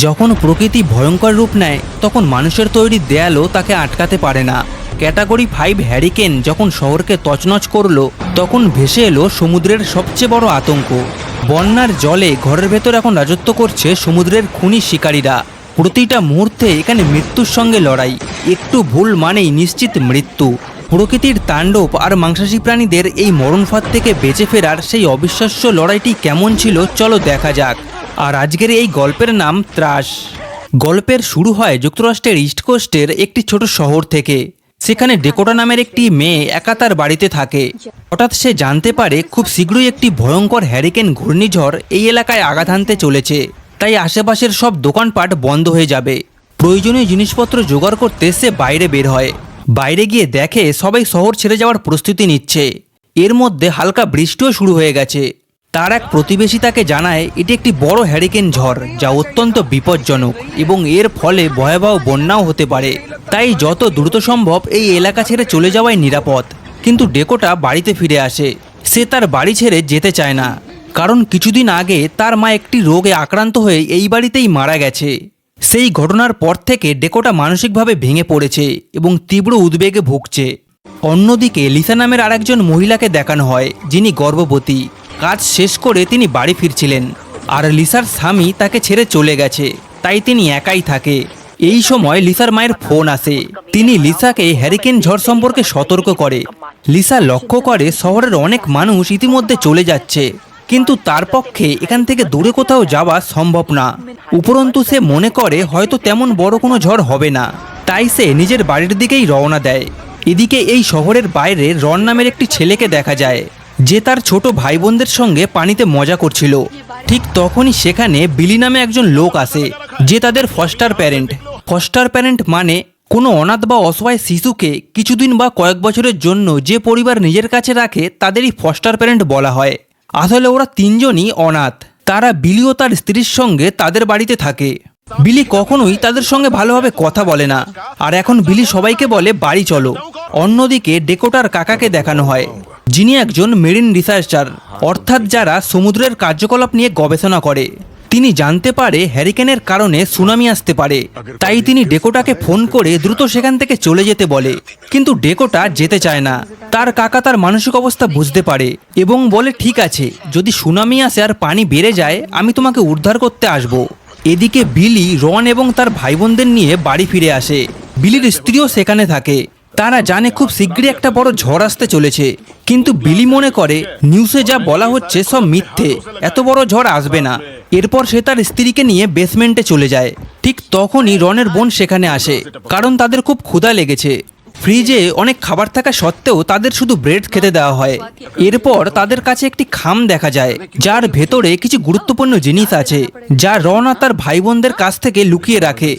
যখন প্রকৃতি ভয়ঙ্কর রূপ নেয় তখন মানুষের তৈরি দেয়ালও তাকে আটকাতে পারে না। ক্যাটাগরি 5 হ্যারিকেন যখন শহরকে তছনছ করলো তখন ভেসে এলো সমুদ্রের সবচেয়ে বড় আতঙ্ক। বন্যার জলে ঘরের ভেতর এখন রাজত্ব করছে সমুদ্রের খুনি শিকারীরা। প্রতিটা মুহূর্তে এখানে মৃত্যুর সঙ্গে লড়াই, একটু ভুল মানেই নিশ্চিত মৃত্যু। প্রকৃতির তাণ্ডব আর মাংসাশী প্রাণীদের এই মরণফাঁদ থেকে বেঁচে ফেরার সেই অবিশ্বাস্য লড়াইটি কেমন ছিল চলো দেখা যাক। আর আজকের এই গল্পের নাম ত্রাস। গল্পের শুরু হয় যুক্তরাষ্ট্রের ইস্ট কোস্টের একটি ছোট শহর থেকে। সেখানে ডেকোটা নামের একটি মেয়ে একা তার বাড়িতে থাকে। হঠাৎ সে জানতে পারে খুব শীঘ্রই একটি ভয়ঙ্কর হ্যারিকেন ঘূর্ণিঝড় এই এলাকায় আঘাত হানতে চলেছে। তাই আশেপাশের সব দোকানপাট বন্ধ হয়ে যাবে। প্রয়োজনীয় জিনিসপত্র জোগাড় করতে সে বাইরে বের হয়। বাইরে গিয়ে দেখে সবাই শহর ছেড়ে যাওয়ার প্রস্তুতি নিচ্ছে। এর মধ্যে হালকা বৃষ্টিও শুরু হয়ে গেছে। তার এক প্রতিবেশী তাকে জানায় এটি একটি বড় হ্যারিকেন ঝড় যা অত্যন্ত বিপজ্জনক এবং এর ফলে ভয়াবহ বন্যাও হতে পারে। তাই যত দ্রুত সম্ভব এই এলাকা ছেড়ে চলে যাওয়াই নিরাপদ। কিন্তু ডেকোটা বাড়িতে ফিরে আসে। সে তার বাড়ি ছেড়ে যেতে চায় না, কারণ কিছুদিন আগে তার মা একটি রোগে আক্রান্ত হয়ে এই বাড়িতেই মারা গেছে। সেই ঘটনার পর থেকে ডেকোটা মানসিকভাবে ভেঙে পড়েছে এবং তীব্র উদ্বেগে ভুগছে। অন্যদিকে লিসা নামের আরেকজন মহিলাকে দেখানো হয়, যিনি গর্ভবতী। কাজ শেষ করে তিনি বাড়ি ফিরছিলেন, আর লিসার স্বামী তাকে ছেড়ে চলে গেছে, তাই তিনি একাই থাকে। এই সময় লিসার মায়ের ফোন আসে। তিনি লিসাকে হ্যারিকেন ঝড় সম্পর্কে সতর্ক করে। লিসা লক্ষ্য করে শহরের অনেক মানুষ ইতিমধ্যে চলে যাচ্ছে, কিন্তু তার পক্ষে এখান থেকে দূরে কোথাও যাওয়া সম্ভব না। উপরন্তু সে মনে করে হয়তো তেমন বড় কোনো ঝড় হবে না, তাই সে নিজের বাড়ির দিকেই রওনা দেয়। এদিকে এই শহরের বাইরে রন নামের একটি ছেলেকে দেখা যায়, যে তার ছোট ভাই বোনদের সঙ্গে পানিতে মজা করছিল। ঠিক তখনই সেখানে বিলি নামে একজন লোক আসে, যে তাদের ফস্টার প্যারেন্ট। ফস্টার প্যারেন্ট মানে কোনো অনাথ বা অসহায় শিশুকে কিছুদিন বা কয়েক বছরের জন্য যে পরিবার নিজের কাছে রাখে তাদেরই ফস্টার প্যারেন্ট বলা হয়। আসলে ওরা তিনজনই অনাথ। তারা বিলি ও তার স্ত্রীর সঙ্গে তাদের বাড়িতে থাকে। বিলি কখনোই তাদের সঙ্গে ভালোভাবে কথা বলে না, আর এখন বিলি সবাইকে বলে বাড়ি চলো। অন্যদিকে ডেকোটার কাকাকে দেখানো হয়, যিনি একজন মেরিন রিসার্চার, অর্থাৎ যারা সমুদ্রের কার্যকলাপ নিয়ে গবেষণা করে। তিনি জানতে পারে হ্যারিকেনের কারণে সুনামি আসতে পারে, তাই তিনি ডেকোটাকে ফোন করে দ্রুত সেখান থেকে চলে যেতে বলে। কিন্তু ডেকোটা যেতে চায় না। তার কাকা তার মানসিক অবস্থা বুঝতে পারে এবং বলে ঠিক আছে, যদি সুনামি আসে আর পানি বেড়ে যায় আমি তোমাকে উদ্ধার করতে আসব। এদিকে বিলি রন এবং তার ভাই বোনদের নিয়ে বাড়ি ফিরে আসে। বিলির স্ত্রীও সেখানে থাকে। তারা জানে খুব শীঘ্রই একটা বড় ঝড় আসতে চলেছে, কিন্তু বিলি মনে করে নিউজে যা বলা হচ্ছে সব মিথ্যে, এত বড় ঝড় আসবে না। এরপর সে তার স্ত্রীকে নিয়ে বেসমেন্টে চলে যায়। ঠিক তখনই রনের বোন সেখানে আসে, কারণ তাদের খুব ক্ষুধা লেগেছে। ফ্রিজে অনেক খাবার থাকা সত্ত্বেও তাদের শুধু ব্রেড খেতে দেওয়া হয়। এরপর তাদের কাছে একটি খাম দেখা যায়, যার ভেতরে কিছু গুরুত্বপূর্ণ জিনিস আছে, যা রন আর তার ভাই বোনদের কাছ থেকে লুকিয়ে রাখে।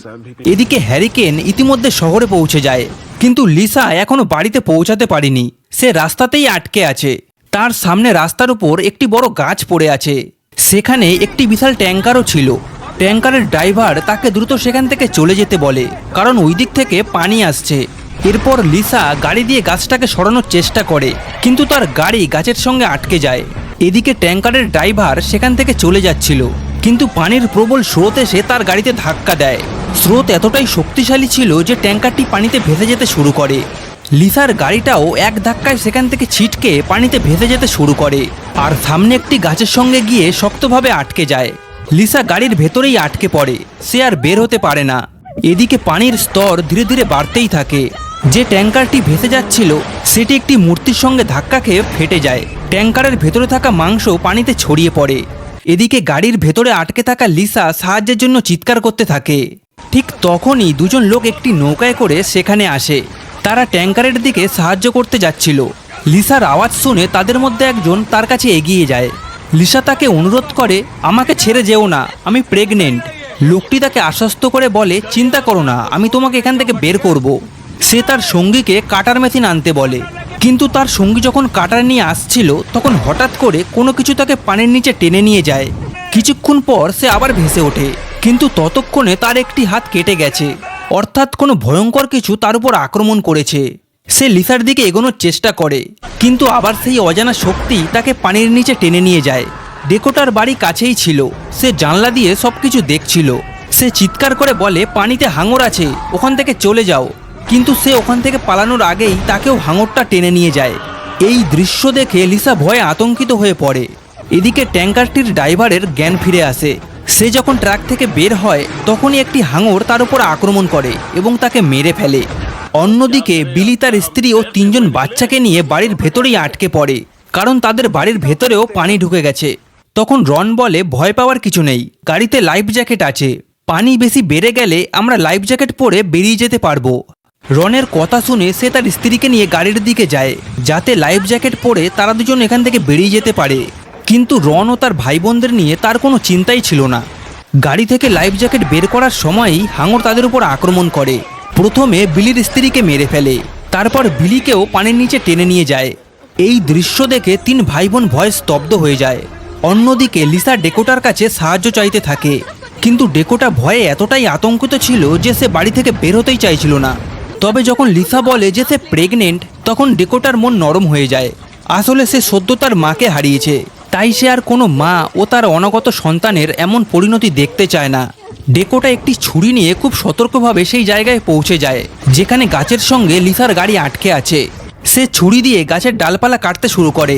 এদিকে হ্যারিকেন ইতিমধ্যে শহরে পৌঁছে যায়, কিন্তু লিসা এখনো বাড়িতে পৌঁছাতে পারেনি। সে রাস্তাতেই আটকে আছে। তার সামনে রাস্তার উপর একটি বড় গাছ পড়ে আছে। সেখানে একটি বিশাল ট্যাঙ্কারও ছিল। ট্যাঙ্কারের ড্রাইভার তাকে দ্রুত সেখান থেকে চলে যেতে বলে, কারণ ওই দিক থেকে পানি আসছে। এরপর লিসা গাড়ি দিয়ে গাছটাকে সরানোর চেষ্টা করে, কিন্তু তার গাড়ি গাছের সঙ্গে আটকে যায়। এদিকে ট্যাঙ্কারের ড্রাইভার সেখান থেকে চলে যাচ্ছিল, কিন্তু পানির প্রবল স্রোত এসে তার গাড়িতে ধাক্কা দেয়। স্রোত এতটাই শক্তিশালী ছিল যে ট্যাঙ্কারটি পানিতে ভেসে যেতে শুরু করে। লিসার গাড়িটাও এক ধাক্কায় সেখান থেকে ছিটকে পানিতে ভেসে যেতে শুরু করে, আর সামনে একটি গাছের সঙ্গে গিয়ে শক্তভাবে আটকে যায়। লিসা গাড়ির ভেতরেই আটকে পড়ে, সে আর বের হতে পারে না। এদিকে পানির স্তর ধীরে ধীরে বাড়তেই থাকে। যে ট্যাঙ্কারটি ভেসে যাচ্ছিল সেটি একটি মূর্তির সঙ্গে ধাক্কা খেয়ে ফেটে যায়। ট্যাঙ্কারের ভেতরে থাকা মাংস পানিতে ছড়িয়ে পড়ে। এদিকে গাড়ির ভেতরে আটকে থাকা লিসা সাহায্যের জন্য চিৎকার করতে থাকে। ঠিক তখনই দুজন লোক একটি নৌকায় করে সেখানে আসে। তারা ট্যাঙ্কারের দিকে সাহায্য করতে যাচ্ছিল। লিসার আওয়াজ শুনে তাদের মধ্যে একজন তার কাছে এগিয়ে যায়। লিসা তাকে অনুরোধ করে, আমাকে ছেড়ে যেও না, আমি প্রেগনেন্ট। লোকটি তাকে আশ্বস্ত করে বলে, চিন্তা করো না, আমি তোমাকে এখান থেকে বের করব। সে তার সঙ্গীকে কাটার মেশিন আনতে বলে, কিন্তু তার সঙ্গী যখন কাটার নিয়ে আসছিল তখন হঠাৎ করে কোনো কিছু তাকে পানির নিচে টেনে নিয়ে যায়। কিছুক্ষণ পর সে আবার ভেসে ওঠে, কিন্তু ততক্ষণে তার একটি হাত কেটে গেছে, অর্থাৎ কোনো ভয়ঙ্কর কিছু তার উপর আক্রমণ করেছে। সে লিসার দিকে এগোনোর চেষ্টা করে, কিন্তু আবার সেই অজানা শক্তি তাকে পানির নিচে টেনে নিয়ে যায়। ডেকোটার বাড়ি কাছেই ছিল। সে জানলা দিয়ে সবকিছু দেখছিল। সে চিৎকার করে বলে পানিতে হাঙর আছে, ওখান থেকে চলে যাও। কিন্তু সে ওখান থেকে পালানোর আগেই তাকেও হাঙরটা টেনে নিয়ে যায়। এই দৃশ্য দেখে লিসা ভয়ে আতঙ্কিত হয়ে পড়ে। এদিকে ট্যাঙ্কারটির ড্রাইভারের জ্ঞান ফিরে আসে। সে যখন ট্রাক থেকে বের হয় তখনই একটি হাঙর তার উপর আক্রমণ করে এবং তাকে মেরে ফেলে। অন্যদিকে বিলি তার স্ত্রী ও 3 জন বাচ্চাকে নিয়ে বাড়ির ভেতরেই আটকে পড়ে, কারণ তাদের বাড়ির ভেতরেও পানি ঢুকে গেছে। তখন রন বলে ভয় পাওয়ার কিছু নেই, গাড়িতে লাইফ জ্যাকেট আছে, পানি বেশি বেড়ে গেলে আমরা লাইফ জ্যাকেট পরে বেরিয়ে যেতে পারবো। রনের কথা শুনে সে তার স্ত্রীকে নিয়ে গাড়ির দিকে যায়, যাতে লাইফ জ্যাকেট পরে তারা দুজন এখান থেকে বেরিয়ে যেতে পারে। কিন্তু রন ও তার ভাই বোনদের নিয়ে তার কোনো চিন্তাই ছিল না। গাড়ি থেকে লাইফ জ্যাকেট বের করার সময়ই হাঙর তাদের উপর আক্রমণ করে। প্রথমে বিলির স্ত্রীকে মেরে ফেলে, তারপর বিলিকেও পানির নিচে টেনে নিয়ে যায়। এই দৃশ্য দেখে 3 ভাই বোন ভয়ে স্তব্ধ হয়ে যায়। অন্যদিকে লিসা ডেকোটার কাছে সাহায্য চাইতে থাকে, কিন্তু ডেকোটা ভয়ে এতটাই আতঙ্কিত ছিল যে সে বাড়ি থেকে বের হতেই চাইছিল না। তবে যখন লিসা বলে যে সে প্রেগনেন্ট, তখন ডেকোটার মন নরম হয়ে যায়। আসলে সে সদ্য তার মাকে হারিয়েছে, তাই সে আর কোনো মা ও তার অনাগত সন্তানের এমন পরিণতি দেখতে চায় না। ডেকোটা একটি ছুরি নিয়ে খুব সতর্কভাবে সেই জায়গায় পৌঁছে যায় যেখানে গাছের সঙ্গে লিসার গাড়ি আটকে আছে। সে ছুরি দিয়ে গাছের ডালপালা কাটতে শুরু করে।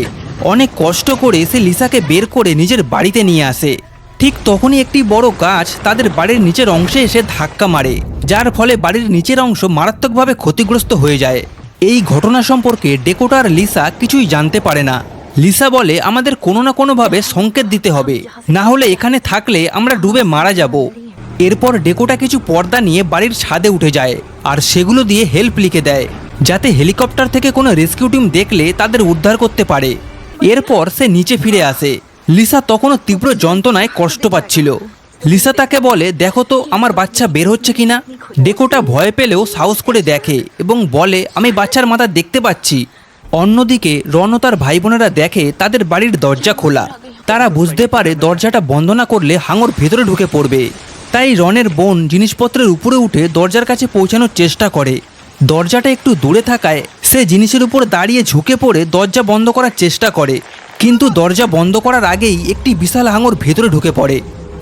অনেক কষ্ট করে সে লিসাকে বের করে নিজের বাড়িতে নিয়ে আসে। ঠিক তখনই একটি বড় গাছ তাদের বাড়ির নিচের অংশে এসে ধাক্কা মারে, যার ফলে বাড়ির নিচের অংশ মারাত্মকভাবে ক্ষতিগ্রস্ত হয়ে যায়। এই ঘটনা সম্পর্কে ডেকোটা আর লিসা কিছুই জানতে পারে না। লিসা বলে আমাদের কোনো না কোনোভাবে সংকেত দিতে হবে, না হলে এখানে থাকলে আমরা ডুবে মারা যাব। এরপর ডেকোটা কিছু পর্দা নিয়ে বাড়ির ছাদে উঠে যায় আর সেগুলো দিয়ে হেল্প লিখে দেয়, যাতে হেলিকপ্টার থেকে কোনো রেস্কিউ টিম দেখলে তাদের উদ্ধার করতে পারে। এরপর সে নিচে ফিরে আসে। লিসা তখনও তীব্র যন্ত্রণায় কষ্ট পাচ্ছিল। লিসা তাকে বলে দেখো তো আমার বাচ্চা বের হচ্ছে কিনা। ডেকোটা ভয় পেলেও সাহস করে দেখে এবং বলে আমি বাচ্চার মাথা দেখতে পাচ্ছি। অন্যদিকে রন ও তার ভাই বোনেরা দেখে তাদের বাড়ির দরজা খোলা। তারা বুঝতে পারে দরজাটা বন্ধ না করলে হাঙর ভেতরে ঢুকে পড়বে। তাই রনের বোন জিনিসপত্রের উপরে উঠে দরজার কাছে পৌঁছানোর চেষ্টা করে। দরজাটা একটু দূরে থাকায় সে জিনিসের উপর দাঁড়িয়ে ঝুঁকে পড়ে দরজা বন্ধ করার চেষ্টা করে, কিন্তু দরজা বন্ধ করার আগেই একটি বিশাল হাঙর ভেতরে ঢুকে পড়ে।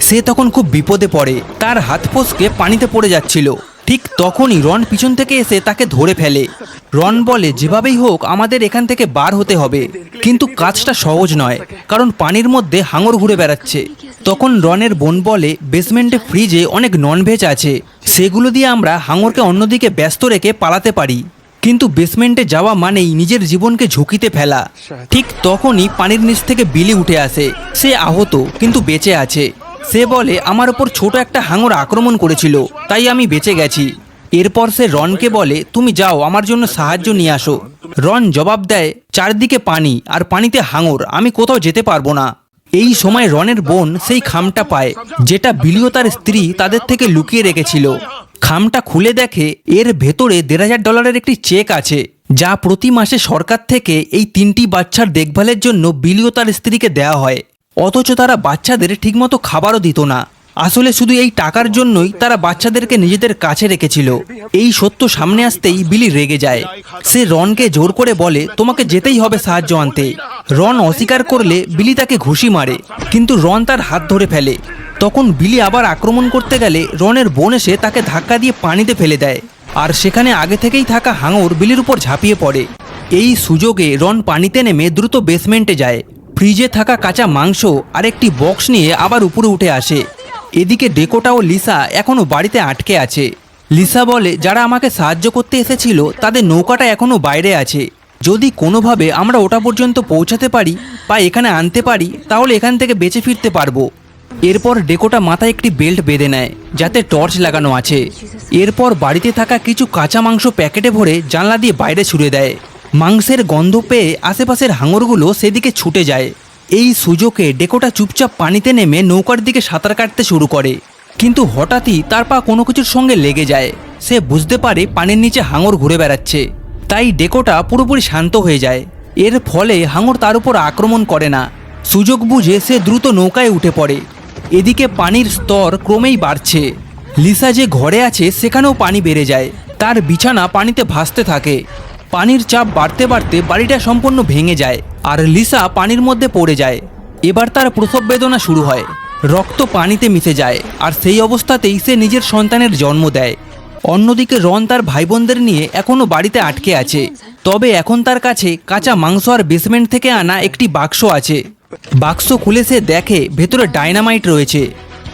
সে তখন খুব বিপদে পড়ে, তার হাত ফসকে পানিতে পড়ে যাচ্ছিল। ঠিক তখনই রন পিছন থেকে এসে তাকে ধরে ফেলে। রন বলে যেভাবেই হোক আমাদের এখান থেকে বার হতে হবে, কিন্তু কাজটা সহজ নয়, কারণ পানির মধ্যে হাঙর ঘুরে বেড়াচ্ছে। তখন রনের বোন বলে বেসমেন্টে ফ্রিজে অনেক ননভেজ আছে, সেগুলো দিয়ে আমরা হাঙরকে অন্যদিকে ব্যস্ত রেখে পালাতে পারি। কিন্তু বেসমেন্টে যাওয়া মানেই নিজের জীবনকে ঝুঁকিতে ফেলা। ঠিক তখনই পানির নিচ থেকে বিলি উঠে আসে। সে আহত কিন্তু বেঁচে আছে। সে বলে আমার ওপর ছোট একটা হাঙর আক্রমণ করেছিল, তাই আমি বেঁচে গেছি। এরপর সে রনকে বলে তুমি যাও আমার জন্য সাহায্য নিয়ে আসো। রন জবাব দেয় চারদিকে পানি আর পানিতে হাঙর, আমি কোথাও যেতে পারবো না। এই সময় রনের বোন সেই খামটা পায় যেটা বিলি ও তার স্ত্রী তাদের থেকে লুকিয়ে রেখেছিল। খামটা খুলে দেখে এর ভেতরে $1,500 একটি চেক আছে, যা প্রতি মাসে সরকার থেকে এই 3টি বাচ্চার দেখভালের জন্য বিলি ও তার স্ত্রীকে দেওয়া হয়। অথচ তারা বাচ্চাদের ঠিকমতো খাবারও দিত না। আসলে শুধু এই টাকার জন্যই তারা বাচ্চাদেরকে নিজেদের কাছে রেখেছিল। এই সত্য সামনে আসতেই বিলি রেগে যায়। সে রনকে জোর করে বলে তোমাকে যেতেই হবে সাহায্য আনতে। রন অস্বীকার করলে বিলি তাকে ঘুষি মারে, কিন্তু রন তার হাত ধরে ফেলে। তখন বিলি আবার আক্রমণ করতে গেলে রনের বোন এসে তাকে ধাক্কা দিয়ে পানিতে ফেলে দেয়, আর সেখানে আগে থেকেই থাকা হাঙর বিলির উপর ঝাঁপিয়ে পড়ে। এই সুযোগে রন পানিতে নেমে দ্রুত বেসমেন্টে যায়। ফ্রিজে থাকা কাঁচা মাংস আর একটি বক্স নিয়ে আবার উপরে উঠে আসে। এদিকে ডেকোটা ও লিসা এখনও বাড়িতে আটকে আছে। লিসা বলে যারা আমাকে সাহায্য করতে এসেছিল তাদের নৌকাটা এখনও বাইরে আছে, যদি কোনোভাবে আমরা ওটা পর্যন্ত পৌঁছাতে পারি বা এখানে আনতে পারি তাহলে এখান থেকে বেঁচে ফিরতে পারবো। এরপর ডেকোটা মাথায় একটি বেল্ট বেঁধে নেয় যাতে টর্চ লাগানো আছে। এরপর বাড়িতে থাকা কিছু কাঁচা মাংস প্যাকেটে ভরে জানলা দিয়ে বাইরে ছুড়ে দেয়। মাংসের গন্ধ পেয়ে আশেপাশের হাঙরগুলো সেদিকে ছুটে যায়। এই সুযোগে ডেকোটা চুপচাপ পানিতে নেমে নৌকার দিকে সাঁতার কাটতে শুরু করে, কিন্তু হঠাৎই তার পা কোনো কিছুর সঙ্গে লেগে যায়। সে বুঝতে পারে পানির নিচে হাঙর ঘুরে বেড়াচ্ছে, তাই ডেকোটা পুরোপুরি শান্ত হয়ে যায়। এর ফলে হাঙর তার উপর আক্রমণ করে না। সুযোগ বুঝে সে দ্রুত নৌকায় উঠে পড়ে। এদিকে পানির স্তর ক্রমেই বাড়ছে। লিসা যে ঘরে আছে সেখানেও পানি বেড়ে যায়। তার বিছানা পানিতে ভাসতে থাকে। পানির চাপ বাড়তে বাড়তে বাড়িটা সম্পূর্ণ ভেঙে যায় আর লিসা পানির মধ্যে পড়ে যায়। এবার তার প্রসব বেদনা শুরু হয়। রক্ত পানিতে মিশে যায় আর সেই অবস্থাতেই সে নিজের সন্তানের জন্ম দেয়। অন্যদিকে রন তার ভাই বোনদের নিয়ে এখনও বাড়িতে আটকে আছে। তবে এখন তার কাছে কাঁচা মাংস আর বেসমেন্ট থেকে আনা একটি বাক্স আছে। বাক্স খুলে সে দেখে ভেতরে ডায়নামাইট রয়েছে।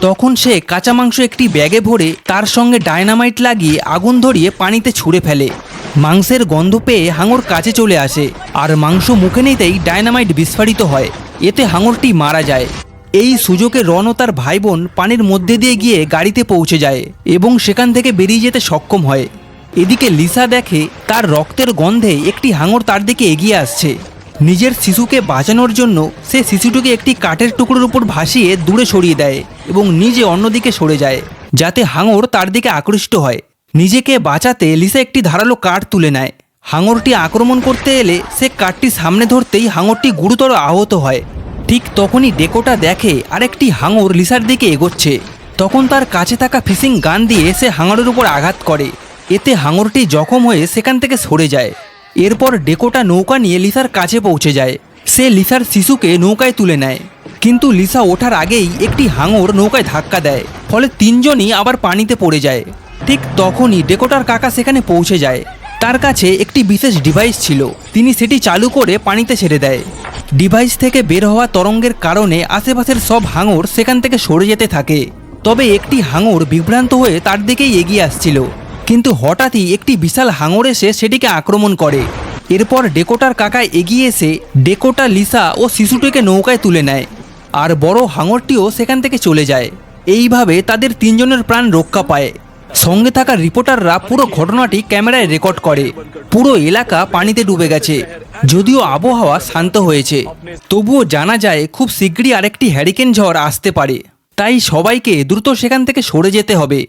তখন সে কাঁচা মাংস একটি ব্যাগে ভরে তার সঙ্গে ডায়নামাইট লাগিয়ে আগুন ধরিয়ে পানিতে ছুঁড়ে ফেলে। মাংসের গন্ধ পেয়ে হাঙর কাছে চলে আসে আর মাংস মুখে নিতেই ডায়নামাইট বিস্ফোরিত হয়। এতে হাঙরটি মারা যায়। এই সুযোগে রন ও তার ভাই বোন পানির মধ্যে দিয়ে গিয়ে গাড়িতে পৌঁছে যায় এবং সেখান থেকে বেরিয়ে যেতে সক্ষম হয়। এদিকে লিসা দেখে তার রক্তের গন্ধে একটি হাঙর তার দিকে এগিয়ে আসছে। নিজের শিশুকে বাঁচানোর জন্য সে শিশুটিকে একটি কাঠের টুকরোর উপর ভাসিয়ে দূরে সরিয়ে দেয় এবং নিজে অন্যদিকে সরে যায় যাতে হাঙর তার দিকে আকৃষ্ট হয়। নিজেকে বাঁচাতে লিসা একটি ধারালো কাঠ তুলে নেয়। হাঙরটি আক্রমণ করতে এলে সে কাঠটি সামনে ধরতেই হাঙরটি গুরুতর আহত হয়। ঠিক তখনই ডেকোটা দেখে আরেকটি হাঙর লিসার দিকে এগোচ্ছে। তখন তার কাছে থাকা ফিশিং গান দিয়ে সে হাঙরের উপর আঘাত করে। এতে হাঙরটি জখম হয়ে সেখান থেকে সরে যায়। এরপর ডেকোটা নৌকা নিয়ে লিসার কাছে পৌঁছে যায়। সে লিসার শিশুকে নৌকায় তুলে নেয়, কিন্তু লিসা ওঠার আগেই একটি হাঙর নৌকায় ধাক্কা দেয়, ফলে তিনজনই আবার পানিতে পড়ে যায়। ঠিক তখনই ডেকোটার কাকা সেখানে পৌঁছে যায়। তার কাছে একটি বিশেষ ডিভাইস ছিল, তিনি সেটি চালু করে পানিতে ছেড়ে দেয়। ডিভাইস থেকে বের হওয়া তরঙ্গের কারণে আশেপাশের সব হাঙর সেখান থেকে সরে যেতে থাকে। তবে একটি হাঙর বিভ্রান্ত হয়ে তার দিকেই এগিয়ে আসছিল, কিন্তু হঠাৎই একটি বিশাল হাঙর এসে সেটিকে আক্রমণ করে। এরপর ডেকোটার কাকা এগিয়ে এসে ডেকোটা, লিসা ও শিশুটিকে নৌকায় তুলে নেয় আর বড় হাঙরটিও সেখান থেকে চলে যায়। এইভাবে তাদের তিনজনের প্রাণ রক্ষা পায়। সঙ্গে থাকা রিপোর্টাররা পুরো ঘটনাটি ক্যামেরায় রেকর্ড করে। পুরো এলাকা পানিতে ডুবে গেছে। যদিও আবহাওয়া শান্ত হয়েছে, তবুও জানা যায় খুব শীঘ্রই আরেকটি হ্যারিকেন ঝড় আসতে পারে। তাই সবাইকে দ্রুত সেখান থেকে সরে যেতে হবে।